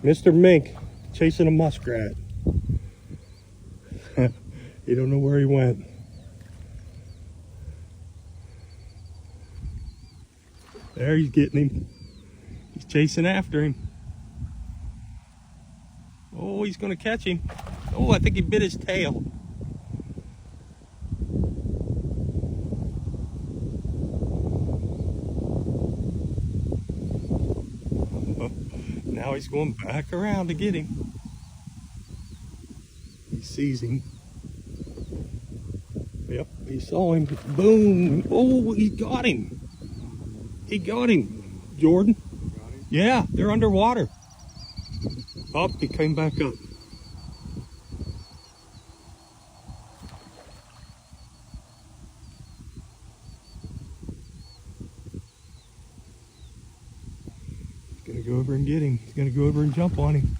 Mr. Mink chasing a muskrat. You don't know where he went. There, he's getting him. He's chasing after him. Oh, he's going to catch him. Oh, I think he bit his tail. Now he's going back around to get him. He sees him. Yep, he saw him. Boom. Oh, he got him. He got him. Jordan? Got him? Yeah, they're underwater. Oh, he came back up. He's gonna go over and get him. He's gonna go over and jump on him.